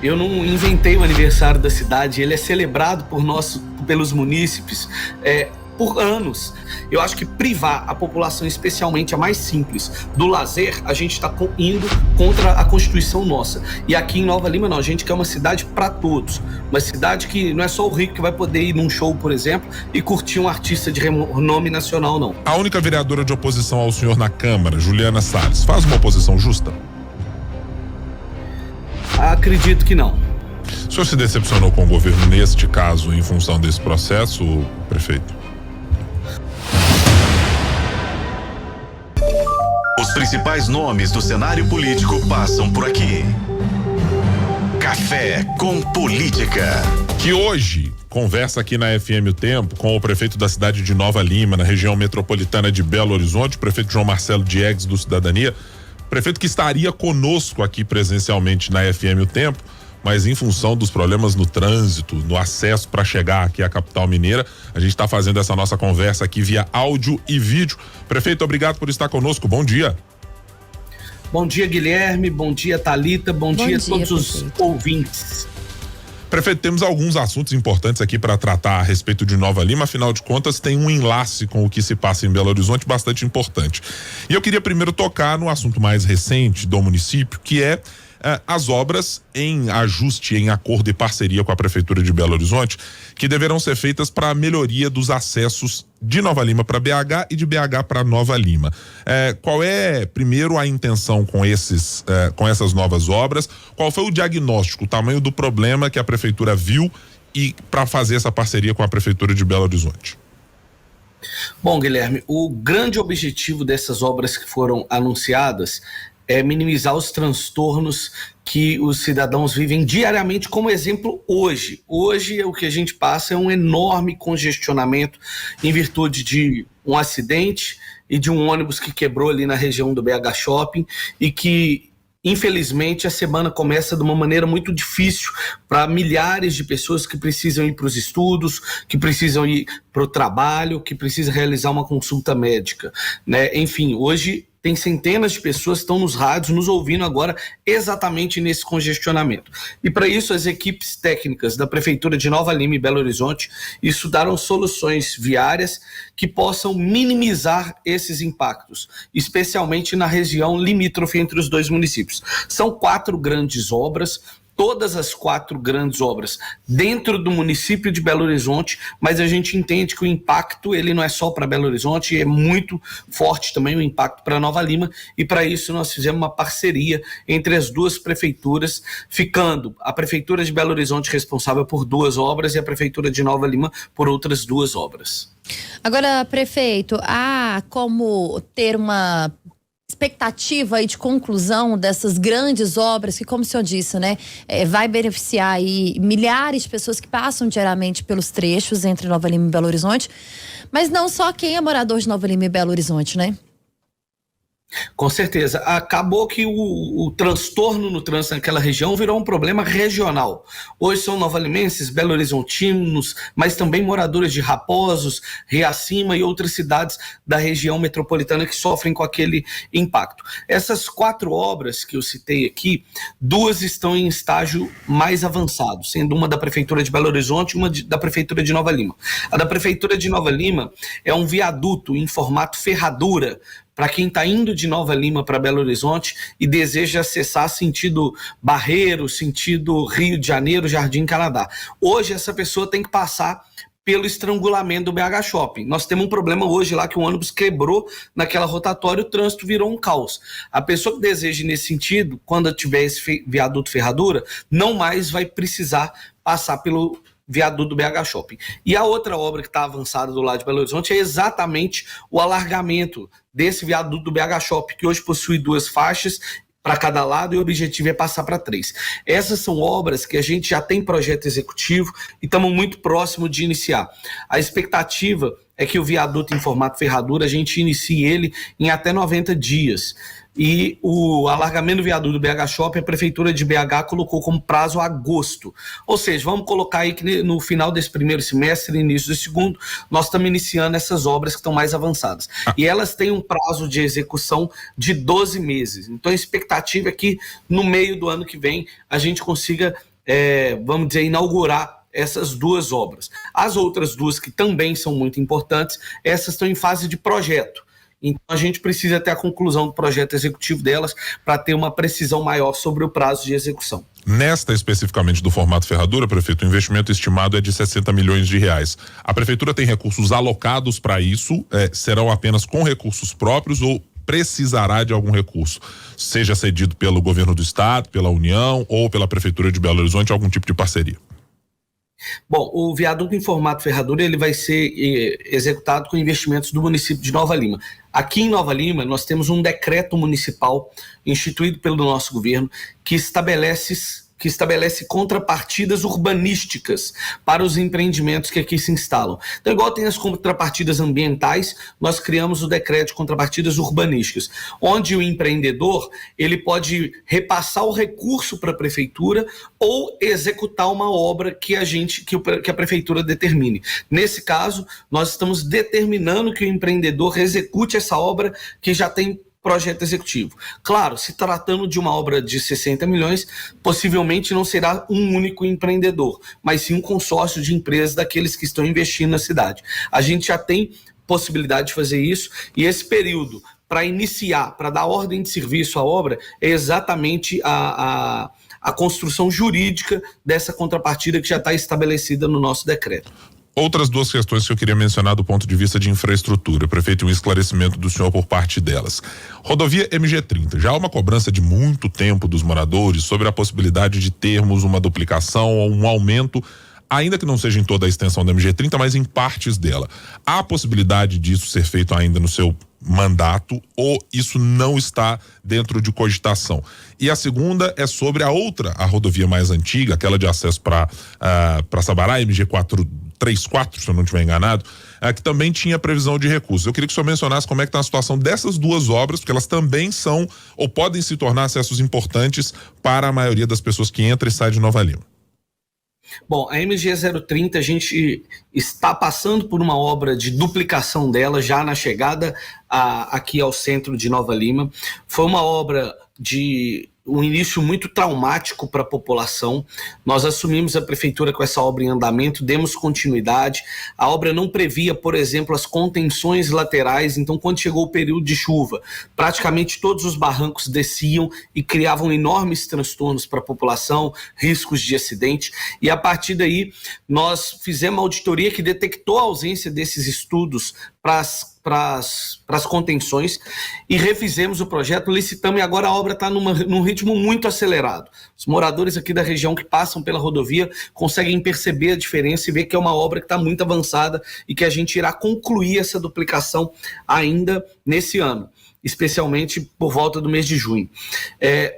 Eu não inventei o aniversário da cidade, ele é celebrado pelos munícipes por anos. Eu acho que privar a população, especialmente a mais simples, do lazer, a gente está indo contra a Constituição nossa. E aqui em Nova Lima, não, a gente quer uma cidade para todos. Uma cidade que não é só o rico que vai poder ir num show, por exemplo, e curtir um artista de renome nacional, não. A única vereadora de oposição ao senhor na Câmara, Juliana Salles, faz uma oposição justa? Acredito que não. O senhor se decepcionou com o governo neste caso, em função desse processo, prefeito? Os principais nomes do cenário político passam por aqui. Café com Política. Que hoje conversa aqui na FM O Tempo com o prefeito da cidade de Nova Lima, na região metropolitana de Belo Horizonte, o prefeito João Marcelo Diegues, do Cidadania. Prefeito que estaria conosco aqui presencialmente na FM O Tempo, mas em função dos problemas no trânsito, no acesso para chegar aqui à capital mineira, a gente está fazendo essa nossa conversa aqui via áudio e vídeo. Prefeito, obrigado por estar conosco. Bom dia. Bom dia, Guilherme. Bom dia, Thalita. Bom dia a todos os ouvintes. Prefeito, temos alguns assuntos importantes aqui para tratar a respeito de Nova Lima, afinal de contas tem um enlace com o que se passa em Belo Horizonte bastante importante. E eu queria primeiro tocar no assunto mais recente do município, que é as obras em ajuste, em acordo e parceria com a Prefeitura de Belo Horizonte, que deverão ser feitas para a melhoria dos acessos de Nova Lima para BH e de BH para Nova Lima. Qual é, primeiro, a intenção com essas novas obras? Qual foi o diagnóstico, o tamanho do problema que a Prefeitura viu e para fazer essa parceria com a Prefeitura de Belo Horizonte? Bom, Guilherme, o grande objetivo dessas obras que foram anunciadas é minimizar os transtornos que os cidadãos vivem diariamente, como exemplo hoje. Hoje o que a gente passa é um enorme congestionamento em virtude de um acidente e de um ônibus que quebrou ali na região do BH Shopping e que, infelizmente, a semana começa de uma maneira muito difícil para milhares de pessoas que precisam ir para os estudos, que precisam ir para o trabalho, que precisam realizar uma consulta médica, né? Enfim, hoje tem centenas de pessoas que estão nos rádios nos ouvindo agora exatamente nesse congestionamento. E para isso as equipes técnicas da Prefeitura de Nova Lima e Belo Horizonte estudaram soluções viárias que possam minimizar esses impactos, especialmente na região limítrofe entre os dois municípios. São 4 grandes obras, todas as 4 grandes obras dentro do município de Belo Horizonte, mas a gente entende que o impacto ele não é só para Belo Horizonte, é muito forte também o impacto para Nova Lima, e para isso nós fizemos uma parceria entre as duas prefeituras, ficando a Prefeitura de Belo Horizonte responsável por 2 obras e a Prefeitura de Nova Lima por outras 2 obras. Agora, prefeito, há como ter uma expectativa aí de conclusão dessas grandes obras que, como o senhor disse, né, vai beneficiar aí milhares de pessoas que passam diariamente pelos trechos entre Nova Lima e Belo Horizonte, mas não só quem é morador de Nova Lima e Belo Horizonte, né? Com certeza. Acabou que o transtorno no trânsito naquela região virou um problema regional. Hoje são novalimenses, belo-horizontinos, mas também moradores de Raposos, Riacima e outras cidades da região metropolitana que sofrem com aquele impacto. Essas 4 obras que eu citei aqui, 2 estão em estágio mais avançado, sendo uma da Prefeitura de Belo Horizonte e uma da Prefeitura de Nova Lima. A da Prefeitura de Nova Lima é um viaduto em formato ferradura, para quem está indo de Nova Lima para Belo Horizonte e deseja acessar sentido Barreiro, sentido Rio de Janeiro, Jardim Canadá. Hoje essa pessoa tem que passar pelo estrangulamento do BH Shopping. Nós temos um problema hoje lá que o ônibus quebrou naquela rotatória, o trânsito virou um caos. A pessoa que deseja ir nesse sentido, quando tiver esse viaduto ferradura, não mais vai precisar passar pelo viaduto do BH Shopping. E a outra obra que está avançada do lado de Belo Horizonte é exatamente o alargamento desse viaduto do BH Shopping, que hoje possui 2 faixas para cada lado e o objetivo é passar para 3. Essas são obras que a gente já tem projeto executivo e estamos muito próximo de iniciar. A expectativa é que o viaduto em formato ferradura a gente inicie ele em até 90 dias. E o alargamento do viaduto do BH Shopping, a Prefeitura de BH colocou como prazo agosto. Ou seja, vamos colocar aí que no final desse primeiro semestre, início do segundo, nós estamos iniciando essas obras que estão mais avançadas. E elas têm um prazo de execução de 12 meses. Então a expectativa é que no meio do ano que vem a gente consiga vamos dizer, inaugurar essas 2 obras. As outras 2, que também são muito importantes, essas estão em fase de projeto. Então, a gente precisa ter a conclusão do projeto executivo delas para ter uma precisão maior sobre o prazo de execução. Nesta especificamente do formato ferradura, prefeito, o investimento estimado é de 60 milhões de reais. A prefeitura tem recursos alocados para isso? Serão apenas com recursos próprios ou precisará de algum recurso, seja cedido pelo governo do estado, pela União ou pela prefeitura de Belo Horizonte, algum tipo de parceria? Bom, o viaduto em formato ferradura ele vai ser executado com investimentos do município de Nova Lima. Aqui em Nova Lima, nós temos um decreto municipal instituído pelo nosso governo que estabelece contrapartidas urbanísticas para os empreendimentos que aqui se instalam. Então, igual tem as contrapartidas ambientais, nós criamos o decreto de contrapartidas urbanísticas, onde o empreendedor ele pode repassar o recurso para a prefeitura ou executar uma obra que a prefeitura determine. Nesse caso, nós estamos determinando que o empreendedor execute essa obra que já tem projeto executivo. Claro, se tratando de uma obra de 60 milhões, possivelmente não será um único empreendedor, mas sim um consórcio de empresas daqueles que estão investindo na cidade. A gente já tem possibilidade de fazer isso e esse período para iniciar, para dar ordem de serviço à obra, é exatamente a construção jurídica dessa contrapartida que já está estabelecida no nosso decreto. Outras 2 questões que eu queria mencionar do ponto de vista de infraestrutura, prefeito, um esclarecimento do senhor por parte delas. Rodovia MG30, já há uma cobrança de muito tempo dos moradores sobre a possibilidade de termos uma duplicação ou um aumento, ainda que não seja em toda a extensão da MG30, mas em partes dela. Há a possibilidade disso ser feito ainda no seu mandato ou isso não está dentro de cogitação? E a segunda é sobre a rodovia mais antiga, aquela de acesso para Sabará, MG434, se eu não estiver enganado, que também tinha previsão de recursos. Eu queria que o senhor mencionasse como é que está a situação dessas 2 obras, porque elas também são ou podem se tornar acessos importantes para a maioria das pessoas que entra e sai de Nova Lima. Bom, a MG030, a gente está passando por uma obra de duplicação dela já na chegada aqui ao centro de Nova Lima. Foi uma obra de um início muito traumático para a população. Nós assumimos a prefeitura com essa obra em andamento, demos continuidade. A obra não previa, por exemplo, as contenções laterais, então quando chegou o período de chuva, praticamente todos os barrancos desciam e criavam enormes transtornos para a população, riscos de acidente, e a partir daí nós fizemos uma auditoria que detectou a ausência desses estudos para as contenções e refizemos o projeto, licitamos e agora a obra está num ritmo muito acelerado. Os moradores aqui da região que passam pela rodovia conseguem perceber a diferença e ver que é uma obra que está muito avançada e que a gente irá concluir essa duplicação ainda nesse ano, especialmente por volta do mês de junho.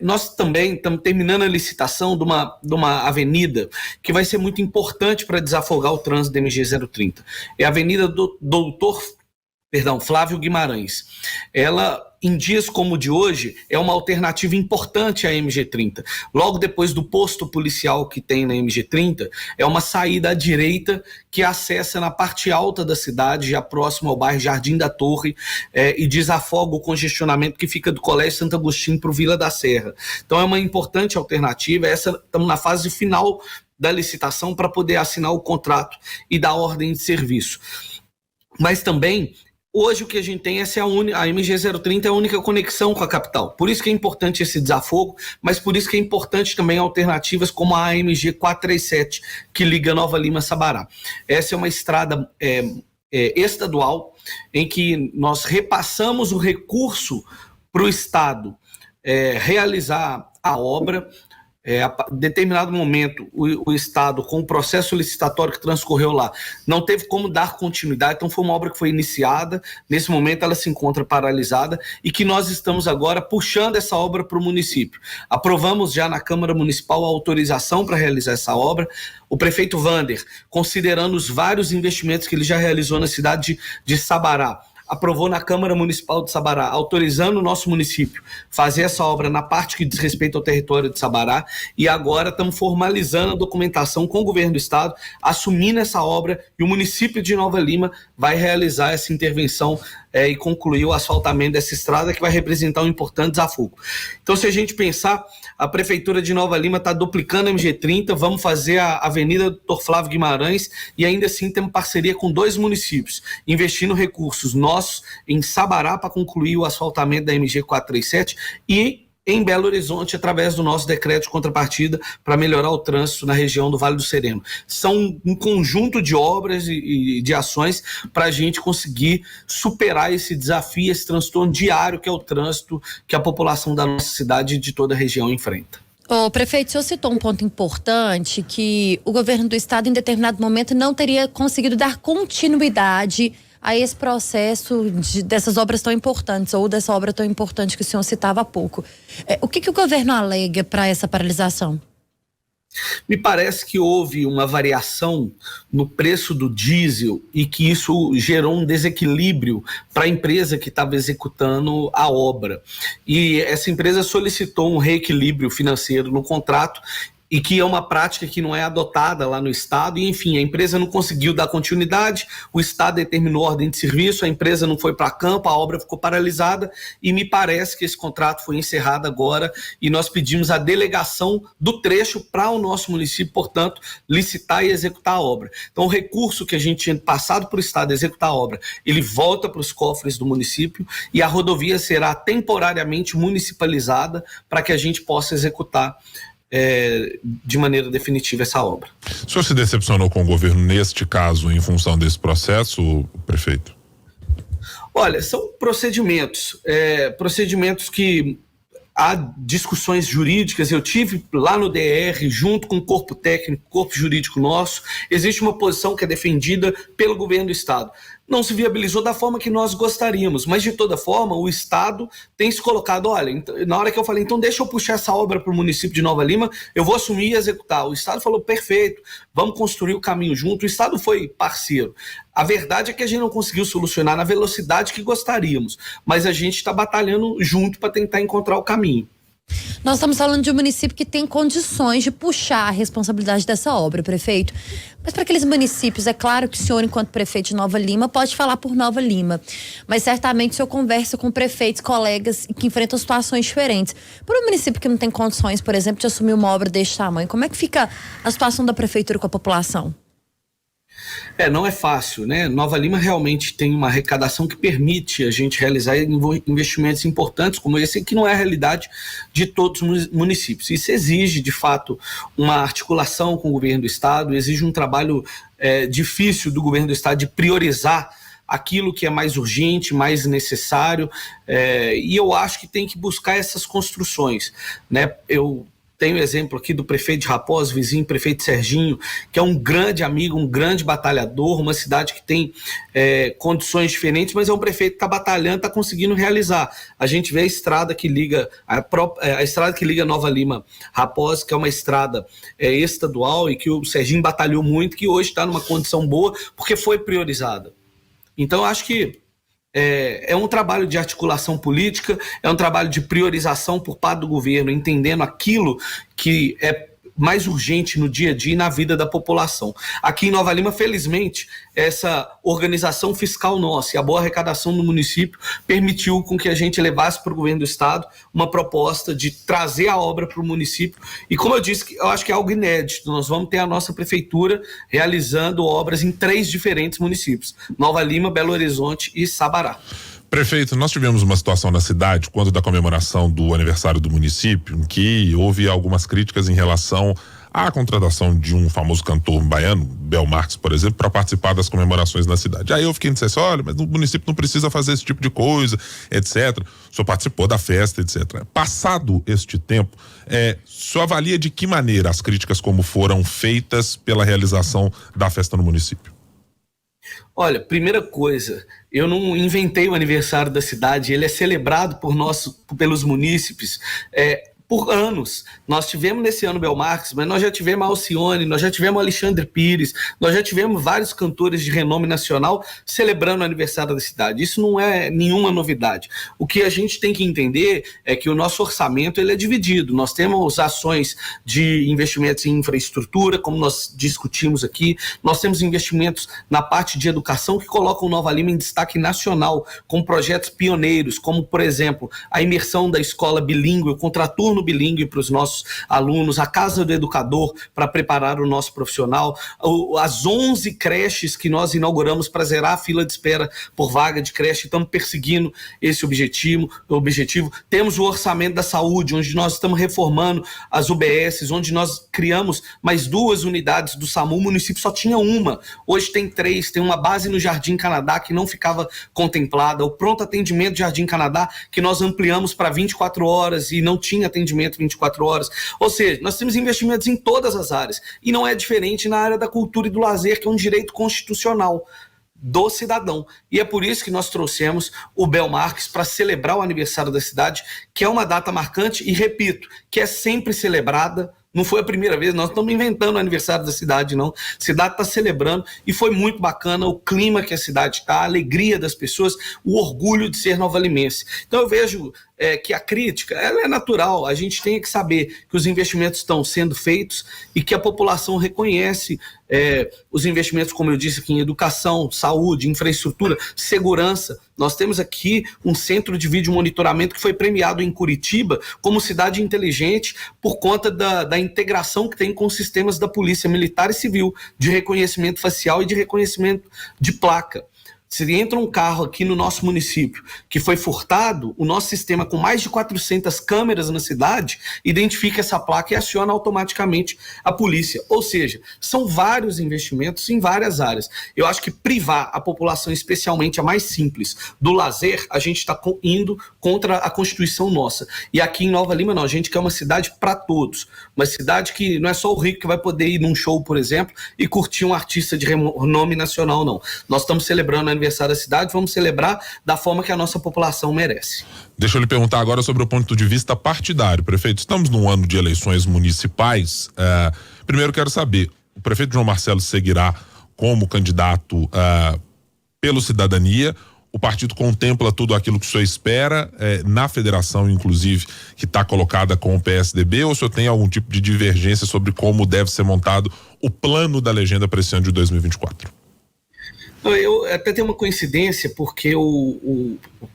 Nós também estamos terminando a licitação de uma avenida que vai ser muito importante para desafogar o trânsito da MG030. É a Avenida Flávio Guimarães. Ela, em dias como o de hoje, é uma alternativa importante à MG30. Logo depois do posto policial que tem na MG30, é uma saída à direita que acessa na parte alta da cidade, já próximo ao bairro Jardim da Torre, e desafoga o congestionamento que fica do Colégio Santo Agostinho para o Vila da Serra. Então é uma importante alternativa. Estamos na fase final da licitação para poder assinar o contrato e dar ordem de serviço. Mas também hoje o que a gente tem, a MG030 é a única conexão com a capital. Por isso que é importante esse desafogo, mas por isso que é importante também alternativas como a MG437, que liga Nova Lima a Sabará. Essa é uma estrada estadual em que nós repassamos o recurso para o Estado realizar a obra. A determinado momento, o Estado, com o processo licitatório que transcorreu lá, não teve como dar continuidade, então foi uma obra que foi iniciada, nesse momento ela se encontra paralisada e que nós estamos agora puxando essa obra para o município. Aprovamos já na Câmara Municipal a autorização para realizar essa obra. O prefeito Vander, considerando os vários investimentos que ele já realizou na cidade de Sabará, aprovou na Câmara Municipal de Sabará, autorizando o nosso município fazer essa obra na parte que diz respeito ao território de Sabará, e agora estamos formalizando a documentação com o governo do estado, assumindo essa obra, e o município de Nova Lima vai realizar essa intervenção e concluir o asfaltamento dessa estrada, que vai representar um importante desafio. Então, se a gente pensar, a Prefeitura de Nova Lima está duplicando a MG30, vamos fazer a Avenida Dr. Flávio Guimarães, e ainda assim temos parceria com 2 municípios, investindo recursos nossos em Sabará para concluir o asfaltamento da MG 437 e em Belo Horizonte, através do nosso decreto de contrapartida para melhorar o trânsito na região do Vale do Sereno. São um conjunto de obras e de ações para a gente conseguir superar esse desafio, esse transtorno diário que é o trânsito que a população da nossa cidade e de toda a região enfrenta. Ô, prefeito, o senhor citou um ponto importante, que o governo do estado, em determinado momento, não teria conseguido dar continuidade a esse processo dessas obras tão importantes, ou dessa obra tão importante que o senhor citava há pouco. O que o governo alega para essa paralisação? Me parece que houve uma variação no preço do diesel e que isso gerou um desequilíbrio para a empresa que estava executando a obra. E essa empresa solicitou um reequilíbrio financeiro no contrato, e que é uma prática que não é adotada lá no estado, e enfim, a empresa não conseguiu dar continuidade, o estado determinou ordem de serviço, a empresa não foi para campo, a obra ficou paralisada, e me parece que esse contrato foi encerrado agora, e nós pedimos a delegação do trecho para o nosso município, portanto, licitar e executar a obra. Então, o recurso que a gente tinha passado para o estado executar a obra, ele volta para os cofres do município, e a rodovia será temporariamente municipalizada para que a gente possa executar de maneira definitiva essa obra. O senhor se decepcionou com o governo neste caso em função desse processo, prefeito? Olha, são procedimentos que há discussões jurídicas. Eu tive lá no DR, junto com o corpo técnico, corpo jurídico nosso, existe uma posição que é defendida pelo governo do estado. Não se viabilizou da forma que nós gostaríamos, mas de toda forma o estado tem se colocado, olha, na hora que eu falei, então deixa eu puxar essa obra para o município de Nova Lima, eu vou assumir e executar. O estado falou, perfeito, vamos construir o caminho junto. O estado foi parceiro. A verdade é que a gente não conseguiu solucionar na velocidade que gostaríamos, mas a gente está batalhando junto para tentar encontrar o caminho. Nós estamos falando de um município que tem condições de puxar a responsabilidade dessa obra, prefeito. Mas para aqueles municípios, é claro que o senhor, enquanto prefeito de Nova Lima, pode falar por Nova Lima. Mas certamente o senhor conversa com prefeitos, colegas que enfrentam situações diferentes. Para um município que não tem condições, por exemplo, de assumir uma obra deste tamanho, como é que fica a situação da prefeitura com a população? Não é fácil, né? Nova Lima realmente tem uma arrecadação que permite a gente realizar investimentos importantes como esse, que não é a realidade de todos os municípios. Isso exige, de fato, uma articulação com o governo do estado, exige um trabalho difícil do governo do estado de priorizar aquilo que é mais urgente, mais necessário, e eu acho que tem que buscar essas construções, né? Eu tenho o exemplo aqui do prefeito de Raposa, vizinho, prefeito Serginho, que é um grande amigo, um grande batalhador, uma cidade que tem condições diferentes, mas é um prefeito que está batalhando, está conseguindo realizar. A gente vê a estrada que liga, a estrada que liga Nova Lima Raposa, que é uma estrada estadual e que o Serginho batalhou muito, que hoje está numa condição boa, porque foi priorizada. Então, eu acho que é um trabalho de articulação política, é um trabalho de priorização por parte do governo, entendendo aquilo que é mais urgente no dia a dia e na vida da população. Aqui em Nova Lima, felizmente, essa organização fiscal nossa e a boa arrecadação do município permitiu com que a gente levasse para o governo do estado uma proposta de trazer a obra para o município. E como eu disse, eu acho que é algo inédito. Nós vamos ter a nossa prefeitura realizando obras em 3 diferentes municípios: Nova Lima, Belo Horizonte e Sabará. Prefeito, nós tivemos uma situação na cidade, quando da comemoração do aniversário do município, em que houve algumas críticas em relação à contratação de um famoso cantor baiano, Bel Marques, por exemplo, para participar das comemorações na cidade. Aí eu fiquei dizendo assim, olha, mas o município não precisa fazer esse tipo de coisa, etc. O senhor participou da festa, etc. Passado este tempo, o senhor avalia de que maneira as críticas como foram feitas pela realização da festa no município? Olha, primeira coisa, eu não inventei o aniversário da cidade, ele é celebrado pelos munícipes por anos. Nós tivemos nesse ano Bel Marques, mas nós já tivemos a Alcione, nós já tivemos Alexandre Pires, nós já tivemos vários cantores de renome nacional celebrando o aniversário da cidade. Isso não é nenhuma novidade. O que a gente tem que entender é que o nosso orçamento ele é dividido. Nós temos ações de investimentos em infraestrutura, como nós discutimos aqui, nós temos investimentos na parte de educação que colocam Nova Lima em destaque nacional, com projetos pioneiros, como, por exemplo, a imersão da escola bilíngue, o contraturno bilíngue para os nossos alunos, a Casa do Educador para preparar o nosso profissional, as 11 creches que nós inauguramos para zerar a fila de espera por vaga de creche, estamos perseguindo esse objetivo. Temos o orçamento da saúde, onde nós estamos reformando as UBSs, onde nós criamos mais 2 unidades do SAMU, o município só tinha uma, hoje tem 3, tem uma base no Jardim Canadá que não ficava contemplada, o pronto atendimento Jardim Canadá que nós ampliamos para 24 horas e não tinha atendimento 24 horas, ou seja, nós temos investimentos em todas as áreas, e não é diferente na área da cultura e do lazer, que é um direito constitucional do cidadão, e é por isso que nós trouxemos o Bel Marques para celebrar o aniversário da cidade, que é uma data marcante, e repito, que é sempre celebrada. Não foi a primeira vez, nós estamos inventando o aniversário da cidade, não. A cidade está celebrando e foi muito bacana o clima que a cidade está, a alegria das pessoas, o orgulho de ser novalimense. Então eu vejo que a crítica ela é natural, a gente tem que saber que os investimentos estão sendo feitos e que a população reconhece os investimentos, como eu disse aqui, em educação, saúde, infraestrutura, segurança. Nós temos aqui um centro de vídeo monitoramento que foi premiado em Curitiba como cidade inteligente por conta da integração que tem com os sistemas da Polícia Militar e Civil, de reconhecimento facial e de reconhecimento de placa. Se entra um carro aqui no nosso município que foi furtado, o nosso sistema com mais de 400 câmeras na cidade identifica essa placa e aciona automaticamente a polícia. Ou seja, são vários investimentos em várias áreas. Eu acho que privar a população, especialmente a mais simples, do lazer, a gente está indo contra a Constituição nossa. E aqui em Nova Lima não, a gente quer uma cidade para todos. Uma cidade que não é só o rico que vai poder ir num show, por exemplo, e curtir um artista de renome nacional, não. Nós estamos celebrando aniversário da cidade, vamos celebrar da forma que a nossa população merece. Deixa eu lhe perguntar agora sobre o ponto de vista partidário, prefeito. Estamos num ano de eleições municipais. Primeiro quero saber, o prefeito João Marcelo seguirá como candidato pelo Cidadania? O partido contempla tudo aquilo que o senhor espera na federação, inclusive, que está colocada com o PSDB, ou o senhor tem algum tipo de divergência sobre como deve ser montado o plano da legenda para esse ano de 2024? Eu até tenho uma coincidência, porque o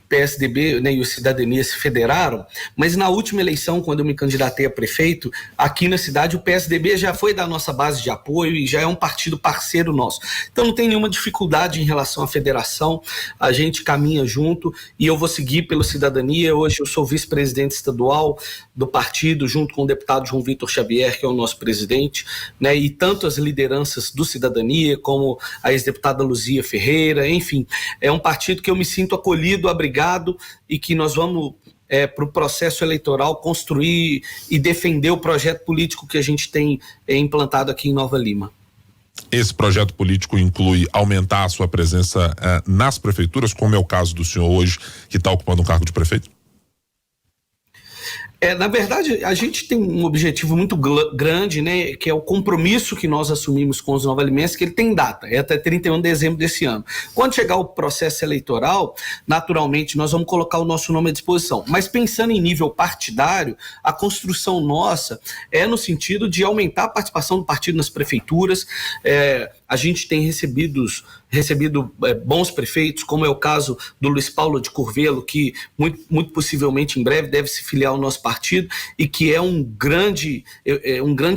PSDB, né, e o Cidadania se federaram, mas na última eleição, quando eu me candidatei a prefeito, aqui na cidade o PSDB já foi da nossa base de apoio e já é um partido parceiro nosso. Então não tem nenhuma dificuldade em relação à federação, a gente caminha junto e eu vou seguir pelo Cidadania. Hoje eu sou vice-presidente estadual do partido, junto com o deputado João Vitor Xavier, que é o nosso presidente, né, e tanto as lideranças do Cidadania, como a ex-deputada Luzia Ferreira, enfim, é um partido que eu me sinto acolhido, abrigado, e que nós vamos para o processo eleitoral construir e defender o projeto político que a gente tem implantado aqui em Nova Lima. Esse projeto político inclui aumentar a sua presença nas prefeituras, como é o caso do senhor hoje, que está ocupando o cargo de prefeito? Na verdade, a gente tem um objetivo muito grande, né, que é o compromisso que nós assumimos com os novalimenses, que ele tem data, é até 31 de dezembro desse ano. Quando chegar o processo eleitoral, naturalmente, nós vamos colocar o nosso nome à disposição. Mas pensando em nível partidário, a construção nossa é no sentido de aumentar a participação do partido nas prefeituras. A gente tem recebido bons prefeitos, como é o caso do Luiz Paulo de Curvelo, que muito possivelmente em breve deve se filiar ao nosso partido, e que é um grande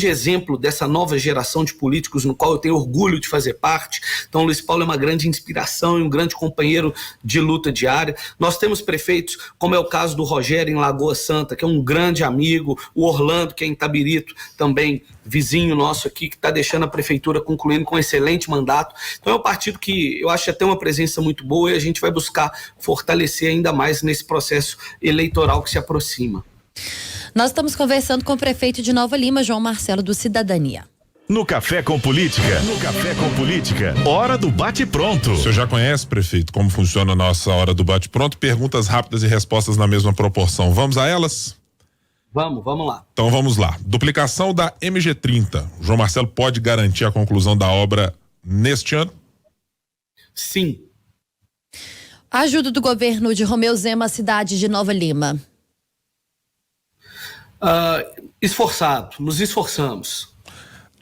exemplo dessa nova geração de políticos no qual eu tenho orgulho de fazer parte. Então o Luiz Paulo é uma grande inspiração e um grande companheiro de luta diária. Nós temos prefeitos, como é o caso do Rogério em Lagoa Santa, que é um grande amigo, o Orlando, que é em Itabirito, também vizinho nosso aqui, que está deixando a prefeitura concluindo com um excelente mandato. Então é um partido que eu acho até uma presença muito boa, e a gente vai buscar fortalecer ainda mais nesse processo eleitoral que se aproxima. Nós estamos conversando com o prefeito de Nova Lima, João Marcelo, do Cidadania. No Café com Política, hora do bate-pronto. O senhor já conhece, prefeito, como funciona a nossa hora do bate-pronto? Perguntas rápidas e respostas na mesma proporção. Vamos a elas? Vamos lá. Então vamos lá. Duplicação da MG30. O João Marcelo pode garantir a conclusão da obra neste ano? Sim. Ajuda do governo de Romeu Zema à cidade de Nova Lima. Esforçado, nos esforçamos.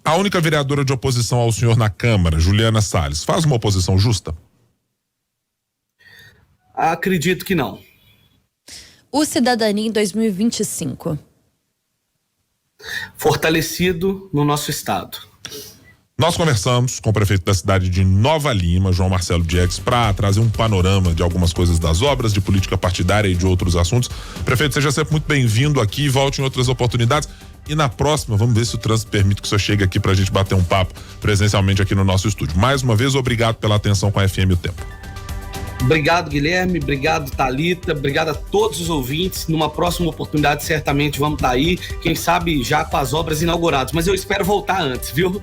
A única vereadora de oposição ao senhor na Câmara, Juliana Salles, faz uma oposição justa? Acredito que não. O Cidadania em 2025. Fortalecido no nosso estado. Nós conversamos com o prefeito da cidade de Nova Lima, João Marcelo Diegues, para trazer um panorama de algumas coisas das obras, de política partidária e de outros assuntos. Prefeito, seja sempre muito bem-vindo aqui, volte em outras oportunidades. E na próxima, vamos ver se o trânsito permite que o senhor chegue aqui para a gente bater um papo presencialmente aqui no nosso estúdio. Mais uma vez, obrigado pela atenção com a FM O Tempo. Obrigado, Guilherme. Obrigado, Thalita. Obrigado a todos os ouvintes. Numa próxima oportunidade, certamente vamos estar aí. Quem sabe já com as obras inauguradas. Mas eu espero voltar antes, viu?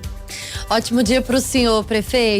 Ótimo dia para o senhor, prefeito.